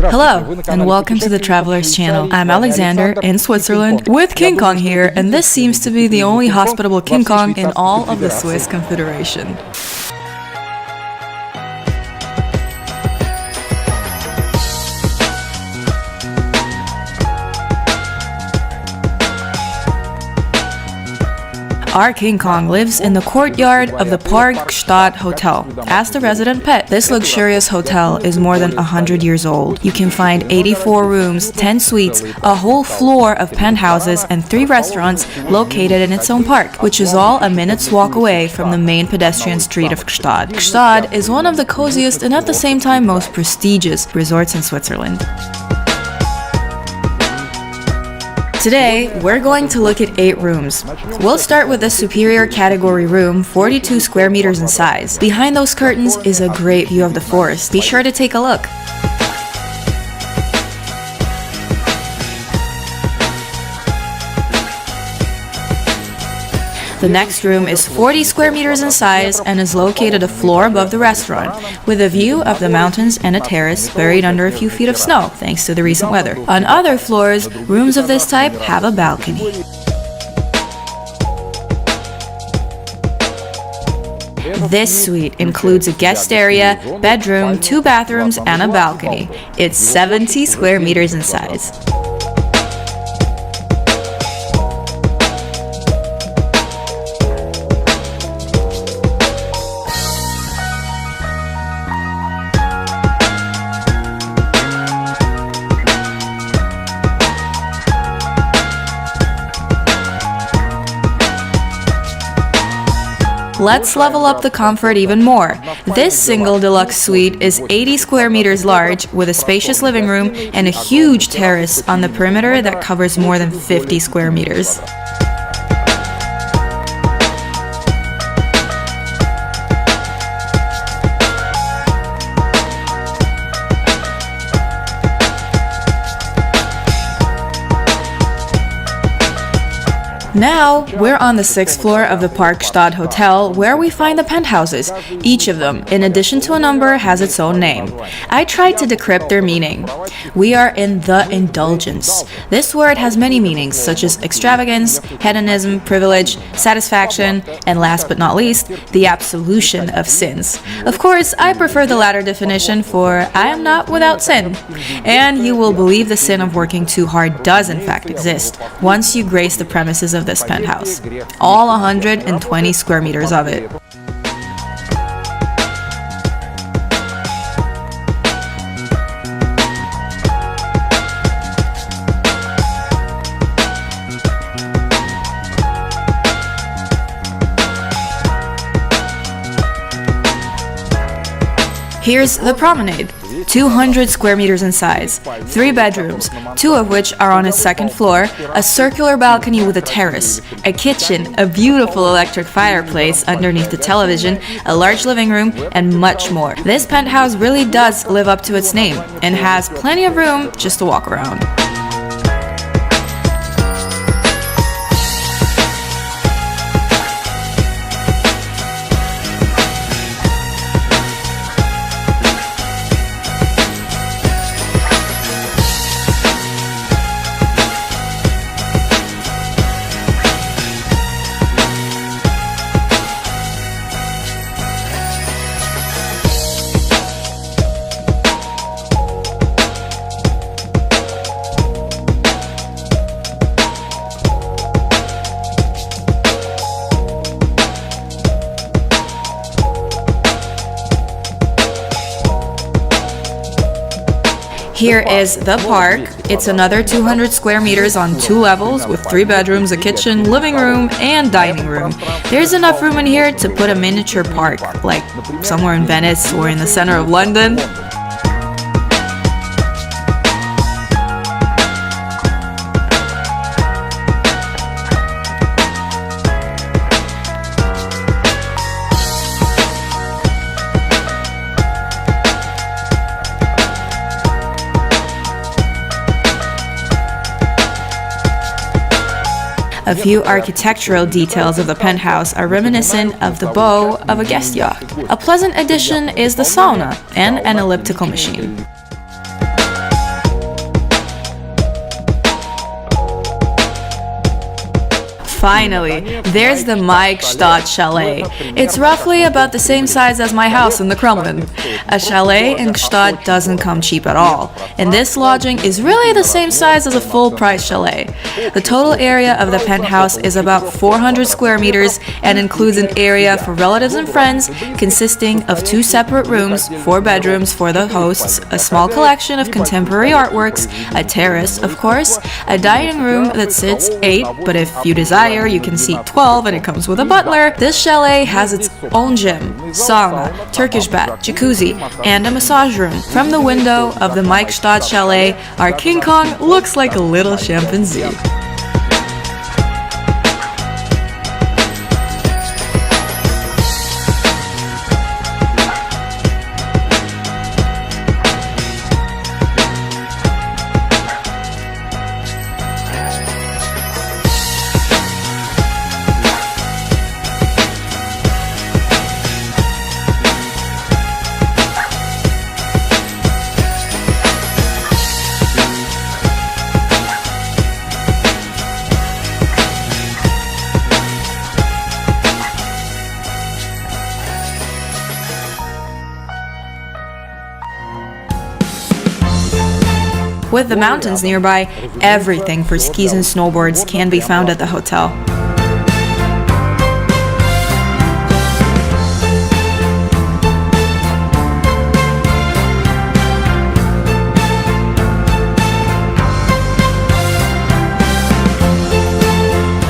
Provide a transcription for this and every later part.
Hello, and welcome to the Travelers Channel. I'm Alexander in Switzerland with King Kong here, and this seems to be the only hospitable King Kong in all of the Swiss Confederation. Our King Kong lives in the courtyard of the Park Gstaad Hotel as the resident pet. This luxurious hotel is more than 100 years old. You can find 84 rooms, 10 suites, a whole floor of penthouses, and 3 restaurants located in its own park, which is all a minute's walk away from the main pedestrian street of Gstaad. Gstaad is one of the coziest and at the same time most prestigious resorts in Switzerland. Today, we're going to look at 8 rooms. We'll start with the superior category room, 42 square meters in size. Behind those curtains is a great view of the forest. Be sure to take a look. The next room is 40 square meters in size and is located a floor above the restaurant, with a view of the mountains and a terrace buried under a few feet of snow, thanks to the recent weather. On other floors, rooms of this type have a balcony. This suite includes a guest area, bedroom, 2 bathrooms, and a balcony. It's 70 square meters in size. Let's level up the comfort even more. This single deluxe suite is 80 square meters large with a spacious living room and a huge terrace on the perimeter that covers more than 50 square meters. Now, we're on the 6th floor of the Park Gstaad Hotel, where we find the penthouses. Each of them, in addition to a number, has its own name. I tried to decrypt their meaning. We are in the indulgence. This word has many meanings, such as extravagance, hedonism, privilege, satisfaction, and last but not least, the absolution of sins. Of course, I prefer the latter definition, for I am not without sin. And you will believe the sin of working too hard does in fact exist, once you grace the premises of this penthouse. All 120 square meters of it. Here's the promenade. 200 square meters in size, 3 bedrooms, 2 of which are on its 2nd floor, a circular balcony with a terrace, a kitchen, a beautiful electric fireplace underneath the television, a large living room, and much more. This penthouse really does live up to its name and has plenty of room just to walk around. Here is the park. It's another 200 square meters on 2 levels with 3 bedrooms, a kitchen, living room, and dining room. There's enough room in here to put a miniature park, like somewhere in Venice or in the center of London. A few architectural details of the penthouse are reminiscent of the bow of a guest yacht. A pleasant addition is the sauna and an elliptical machine. Finally, there's the Gstaad Chalet. It's roughly about the same size as my house in the Kremlin. A chalet in Gstaad doesn't come cheap at all, and this lodging is really the same size as a full-price chalet. The total area of the penthouse is about 400 square meters and includes an area for relatives and friends consisting of 2 separate rooms, 4 bedrooms for the hosts, a small collection of contemporary artworks, a terrace, of course, a dining room that sits 8, but if you desire, you can seat 12 and it comes with a butler. This chalet has its own gym, sauna, Turkish bath, jacuzzi, and a massage room. From the window of the Gstaad Chalet, our King Kong looks like a little chimpanzee. With the mountains nearby, everything for skis and snowboards can be found at the hotel.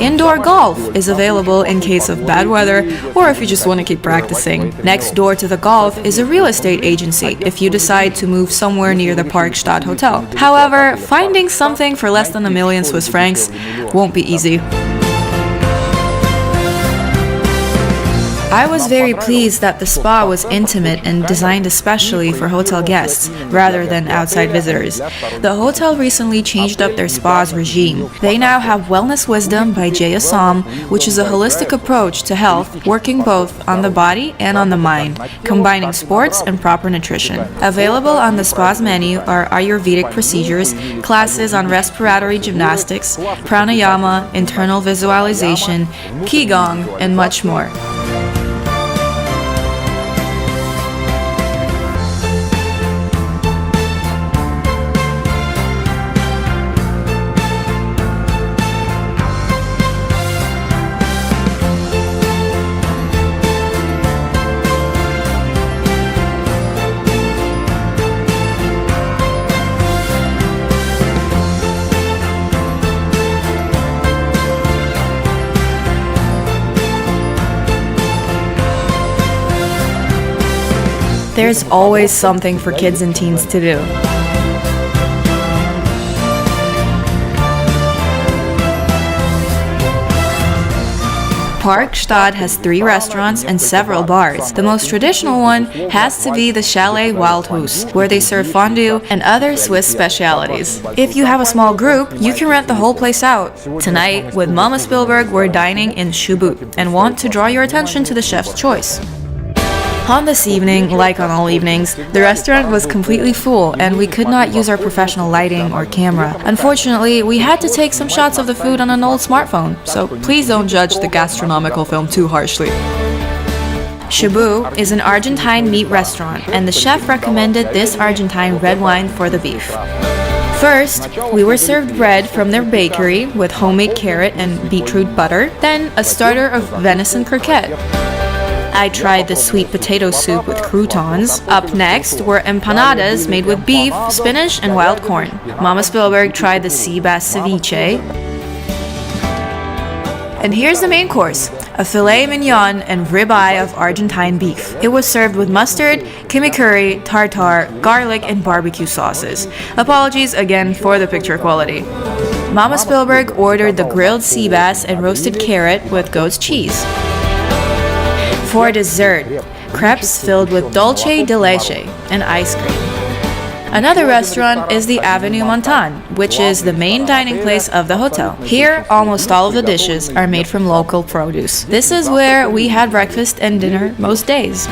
Indoor golf is available in case of bad weather or if you just want to keep practicing. Next door to the golf is a real estate agency if you decide to move somewhere near the Gstaad Hotel. However, finding something for less than £1,000,000 Swiss francs won't be easy. I was very pleased that the spa was intimate and designed especially for hotel guests, rather than outside visitors. The hotel recently changed up their spa's regime. They now have Wellness Wisdom by Jay Assam, which is a holistic approach to health, working both on the body and on the mind, combining sports and proper nutrition. Available on the spa's menu are Ayurvedic procedures, classes on respiratory gymnastics, pranayama, internal visualization, qigong, and much more. There's always something for kids and teens to do. Gstaad has 3 restaurants and several bars. The most traditional one has to be the Chalet Wildhuis, where they serve fondue and other Swiss specialities. If you have a small group, you can rent the whole place out. Tonight, with Mama Spielberg, we're dining in Shubut and want to draw your attention to the chef's choice. On this evening, like on all evenings, the restaurant was completely full and we could not use our professional lighting or camera. Unfortunately, we had to take some shots of the food on an old smartphone, so please don't judge the gastronomical film too harshly. Shubut is an Argentine meat restaurant, and the chef recommended this Argentine red wine for the beef. First, we were served bread from their bakery with homemade carrot and beetroot butter, then a starter of venison croquette. I tried the sweet potato soup with croutons. Up next were empanadas made with beef, spinach, and wild corn. Mama Spielberg tried the sea bass ceviche. And here's the main course, a filet mignon and ribeye of Argentine beef. It was served with mustard, chimichurri, tartar, garlic, and barbecue sauces. Apologies again for the picture quality. Mama Spielberg ordered the grilled sea bass and roasted carrot with goat's cheese. For dessert, crepes filled with dulce de leche and ice cream. Another restaurant is the Avenue Montagne, which is the main dining place of the hotel. Here, almost all of the dishes are made from local produce. This is where we had breakfast and dinner most days.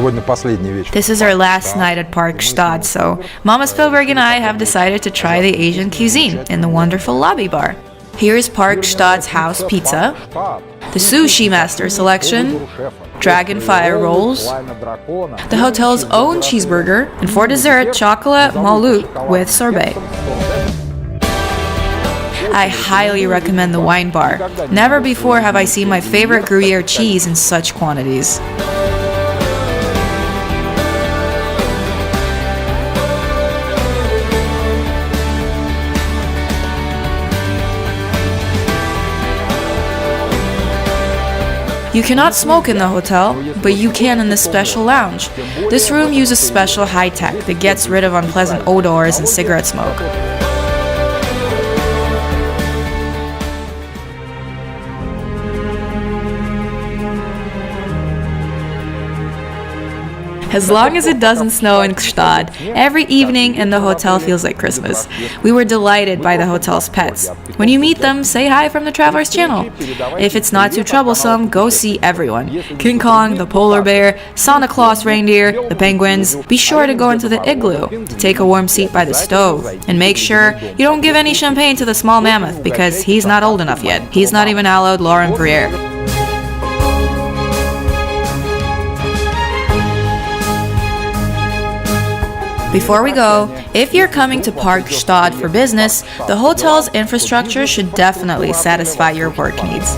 сегодня последний вечер. This is our last night at Park Gstaad, so Mama Spielberg and I have decided to try the Asian cuisine in the wonderful lobby bar. Here's Park Gstaad's house pizza, the sushi master selection, dragon fire rolls, the hotel's own cheeseburger, and for dessert, chocolate malouk with sorbet. I highly recommend the wine bar. Never before have I seen my favorite Gruyere cheese in such quantities. You cannot smoke in the hotel, but you can in the special lounge. This room uses special high tech that gets rid of unpleasant odors and cigarette smoke. As long as it doesn't snow in Gstaad, every evening in the hotel feels like Christmas. We were delighted by the hotel's pets. When you meet them, say hi from the Traveler's Channel. If it's not too troublesome, go see everyone. King Kong, the polar bear, Santa Claus reindeer, the penguins. Be sure to go into the igloo, to take a warm seat by the stove. And make sure you don't give any champagne to the small mammoth because he's not old enough yet. He's not even allowed Lauren Gruyere. Before we go, if you're coming to Park Gstaad for business, the hotel's infrastructure should definitely satisfy your work needs.